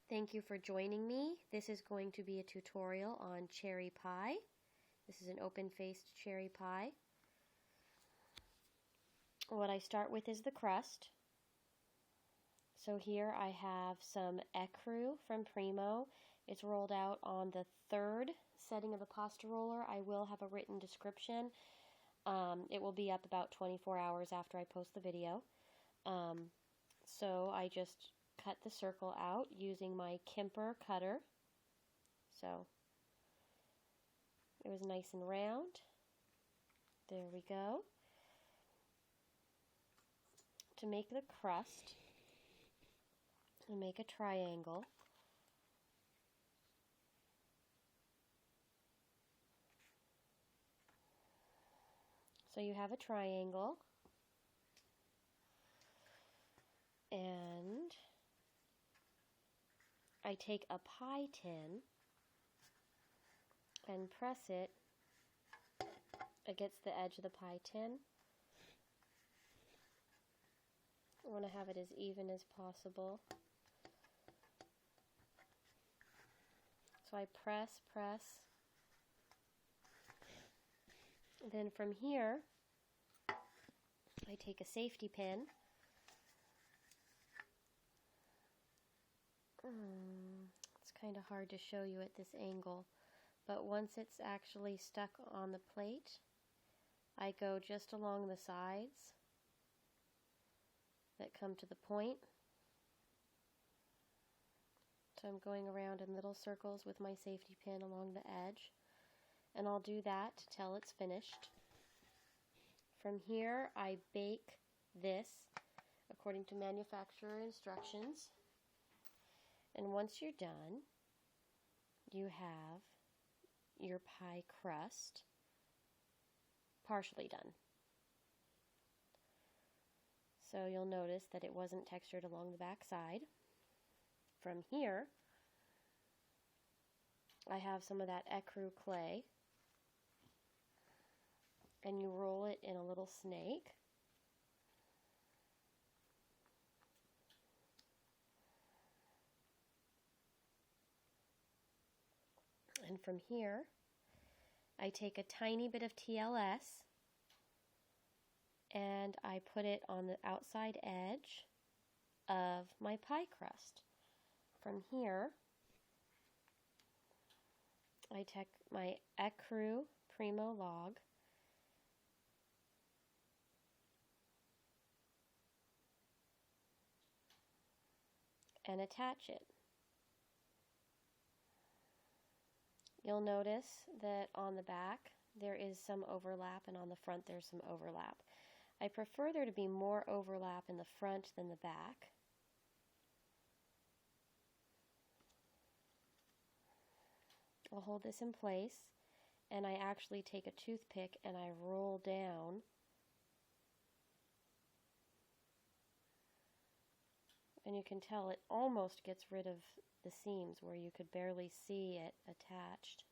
Thank you for joining me. This is going to be a tutorial on cherry pie. This is an open-faced cherry pie. What I start with is the crust. So here I have some ecru from Primo. It's rolled out on the third setting of the pasta roller. I will have a written description. It will be up about 24 hours after I post the video. So I just cut the circle out using my Kemper cutter. So it was nice and round. There we go. To make the crust, I make a triangle. So you have a triangle, and I take a pie tin and press it against the edge of the pie tin. I want to have it as even as possible. So I press. Then from here, I take a safety pin. It's kind of hard to show you at this angle, but once it's actually stuck on the plate, I go just along the sides that come to the point. So I'm going around in little circles with my safety pin along the edge, and I'll do that till it's finished. From here, I bake this according to manufacturer instructions. And once you're done, you have your pie crust partially done. So you'll notice that it wasn't textured along the back side. From here, I have some of that ecru clay, and you roll it in a little snake. And from here, I take a tiny bit of TLS and I put it on the outside edge of my pie crust. From here, I take my ecru Primo log and attach it. You'll notice that on the back there is some overlap, and on the front there's some overlap. I prefer there to be more overlap in the front than the back. I'll hold this in place, and I actually take a toothpick and I roll down and you can tell it almost gets rid of the seams where you could barely see it attached.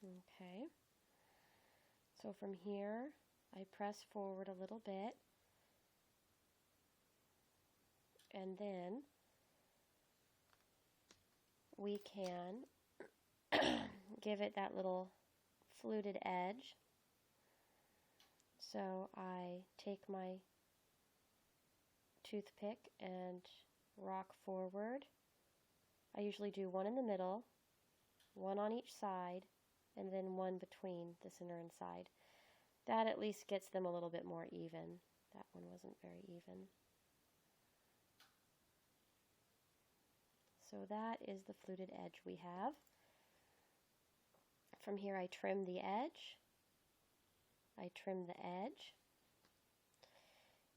Okay, so from here I press forward a little bit, and then we can give it that little fluted edge. So I take my toothpick and rock forward. I usually do one in the middle, one on each side, and then one between the center and side. That at least gets them a little bit more even. That one wasn't very even. So that is the fluted edge we have. From here I trim the edge. I trim the edge.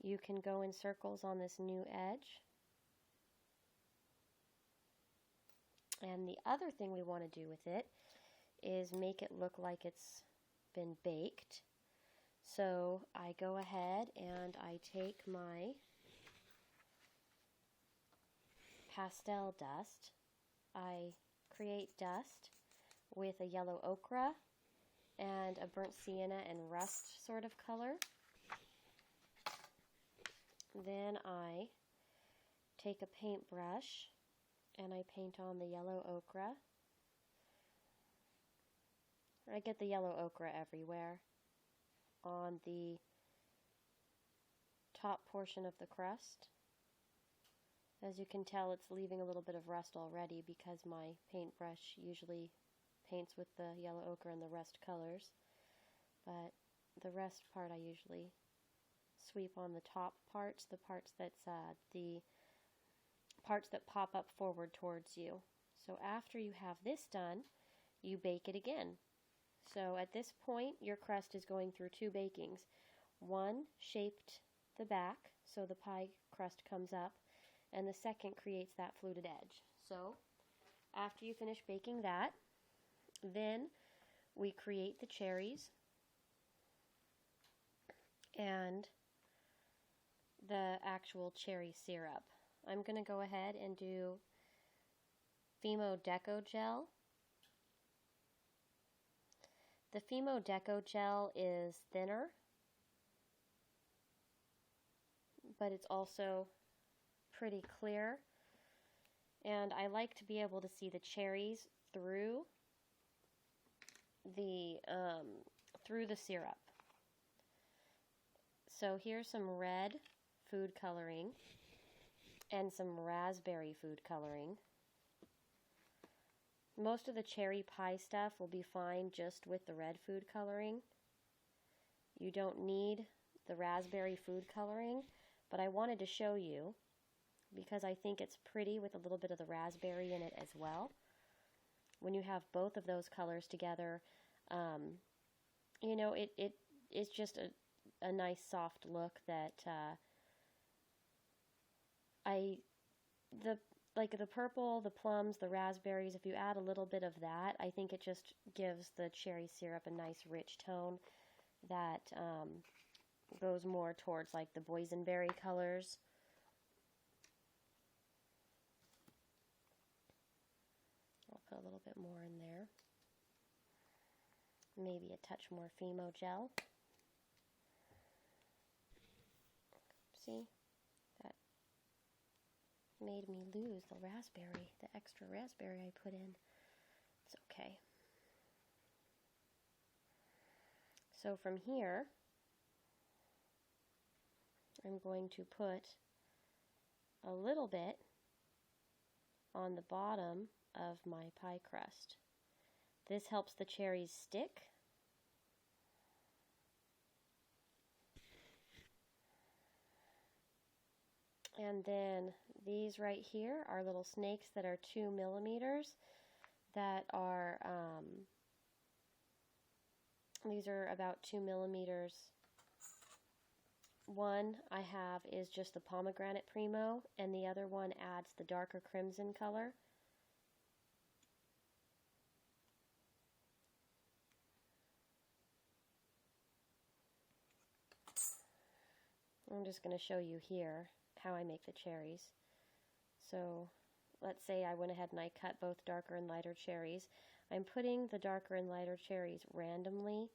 You can go in circles on this new edge. And the other thing we want to do with it is make it look like it's been baked. So I go ahead and I take my pastel dust. I create dust with a yellow ochre and a burnt sienna and rust sort of color. Then I take a paintbrush and I paint on the yellow ochre. I get the yellow ochre everywhere on the top portion of the crust. As you can tell, it's leaving a little bit of rust already because my paintbrush usually paints with the yellow ochre and the rust colors. But the rest part I usually sweep on the top parts, the parts that pop up forward towards you. So after you have this done, you bake it again. So at this point, your crust is going through two bakings. One shaped the back so the pie crust comes up, and the second creates that fluted edge. So after you finish baking that, then we create the cherries and the actual cherry syrup. I'm going to go ahead and do Fimo Deco Gel. The Fimo Deco Gel is thinner, but it's also pretty clear, and I like to be able to see the cherries through the syrup. So here's some red food coloring and some raspberry food coloring. Most of the cherry pie stuff will be fine just with the red food coloring. You don't need the raspberry food coloring, but I wanted to show you because I think it's pretty with a little bit of the raspberry in it as well. When you have both of those colors together, you know, it's just a nice soft look that the purple, the plums, the raspberries, if you add a little bit of that, I think it just gives the cherry syrup a nice rich tone that goes more towards like the boysenberry colors. I'll put a little bit more in there. Maybe a touch more Fimo gel. See? That made me lose the raspberry, the extra raspberry I put in. It's okay. So from here, I'm going to put a little bit on the bottom of my pie crust. This helps the cherries stick. And then these right here are little snakes that are 2 millimeters that are, these are about 2 millimeters. One I have is just the pomegranate primo, and the other one adds the darker crimson color. I'm just going to show you here how I make the cherries. So let's say I went ahead and I cut both darker and lighter cherries. I'm putting the darker and lighter cherries randomly,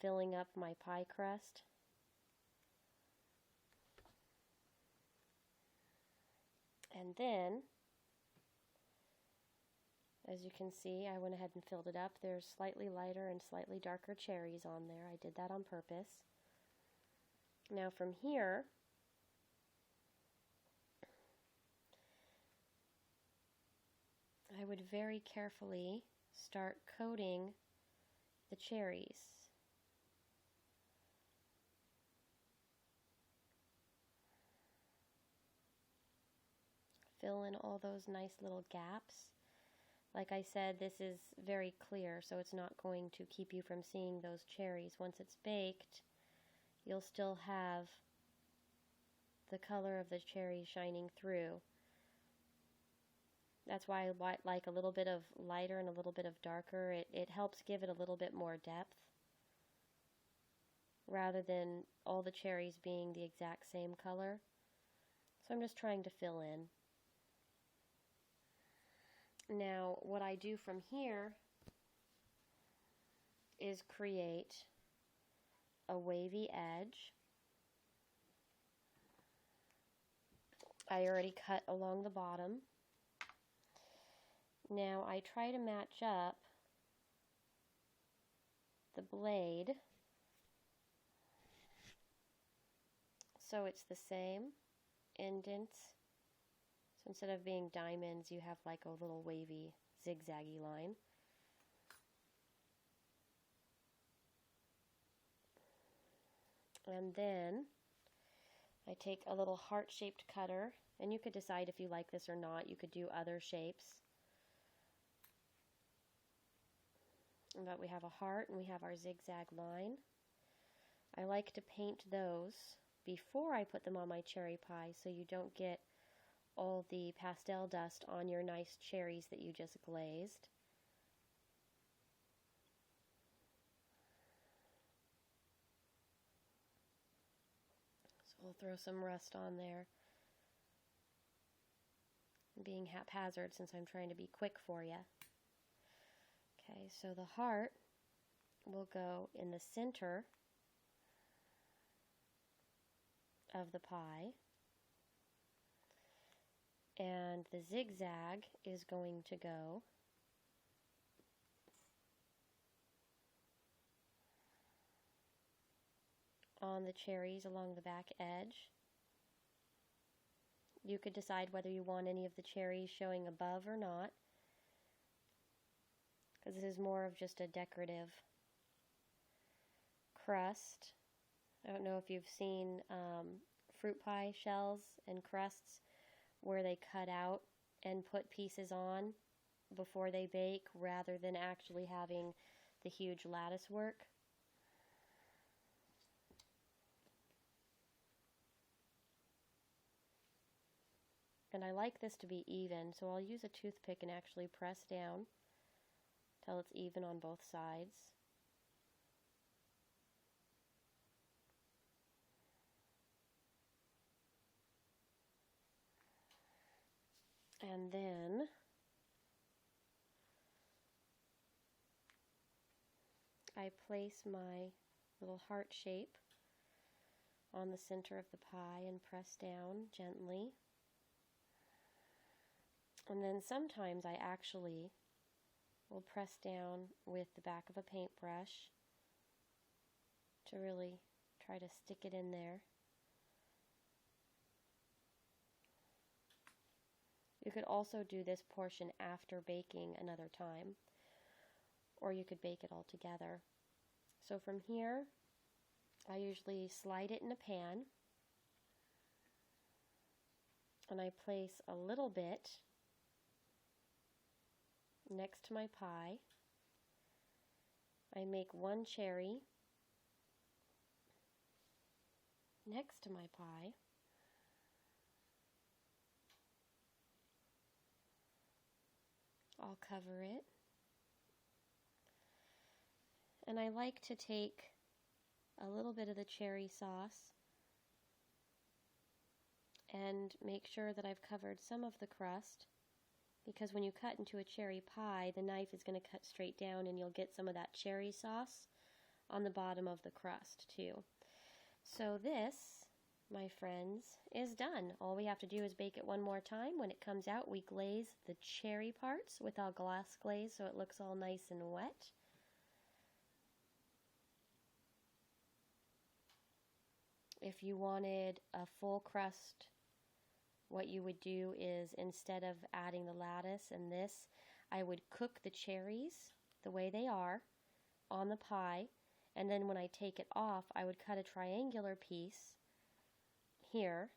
filling up my pie crust. And then, as you can see, I went ahead and filled it up. There's slightly lighter and slightly darker cherries on there. I did that on purpose. Now from here, I would very carefully start coating the cherries. Fill in all those nice little gaps. Like I said, this is very clear, so it's not going to keep you from seeing those cherries. Once it's baked, you'll still have the color of the cherry shining through. That's why I like a little bit of lighter and a little bit of darker. It helps give it a little bit more depth, rather than all the cherries being the exact same color. So I'm just trying to fill in. Now, what I do from here is create a wavy edge. I already cut along the bottom. Now I try to match up the blade so it's the same indents. So instead of being diamonds, you have like a little wavy, zigzaggy line. And then I take a little heart-shaped cutter, and you could decide if you like this or not. You could do other shapes. But we have a heart and we have our zigzag line. I like to paint those before I put them on my cherry pie so you don't get all the pastel dust on your nice cherries that you just glazed. So we'll throw some rust on there. I'm being haphazard since I'm trying to be quick for you. Okay, so the heart will go in the center of the pie, and the zigzag is going to go on the cherries along the back edge. You could decide whether you want any of the cherries showing above or not, because this is more of just a decorative crust. I don't know if you've seen fruit pie shells and crusts where they cut out and put pieces on before they bake rather than actually having the huge lattice work. And I like this to be even, so I'll use a toothpick and actually press down till it's even on both sides. And then I place my little heart shape on the center of the pie and press down gently. And then sometimes I actually will press down with the back of a paintbrush to really try to stick it in there. You could also do this portion after baking another time, or you could bake it all together. So from here, I usually slide it in a pan, and I place a little bit next to my pie. I make one cherry next to my pie. I'll cover it. And I like to take a little bit of the cherry sauce and make sure that I've covered some of the crust, because when you cut into a cherry pie, the knife is going to cut straight down and you'll get some of that cherry sauce on the bottom of the crust too. So this, my friends, is done. All we have to do is bake it one more time. When it comes out, we glaze the cherry parts with our glass glaze so it looks all nice and wet. If you wanted a full crust, what you would do is, instead of adding the lattice and this, I would cook the cherries the way they are on the pie, and then when I take it off, I would cut a triangular piece here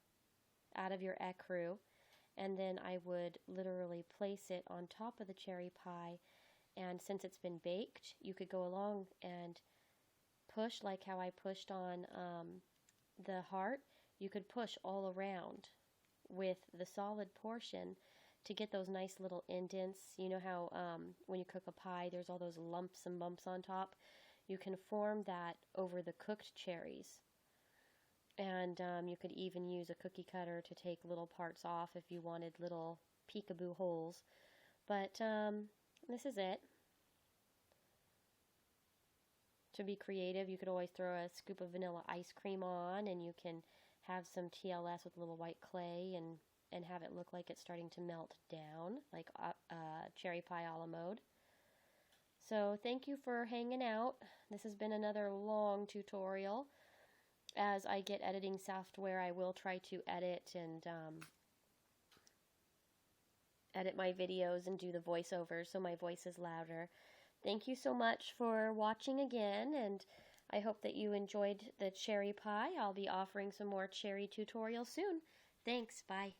out of your ecru, and then I would literally place it on top of the cherry pie, and since it's been baked, you could go along and push like how I pushed on the heart. You could push all around with the solid portion to get those nice little indents. You know how when you cook a pie, there's all those lumps and bumps on top? You can form that over the cooked cherries. And you could even use a cookie cutter to take little parts off if you wanted little peekaboo holes. But this is it. To be creative, you could always throw a scoop of vanilla ice cream on, and you can have some TLS with a little white clay and and have it look like it's starting to melt down, like cherry pie a la mode. So thank you for hanging out. This has been another long tutorial. As I get editing software, I will try to edit and edit my videos and do the voiceovers so my voice is louder. Thank you so much for watching again, and I hope that you enjoyed the cherry pie. I'll be offering some more cherry tutorials soon. Thanks, bye.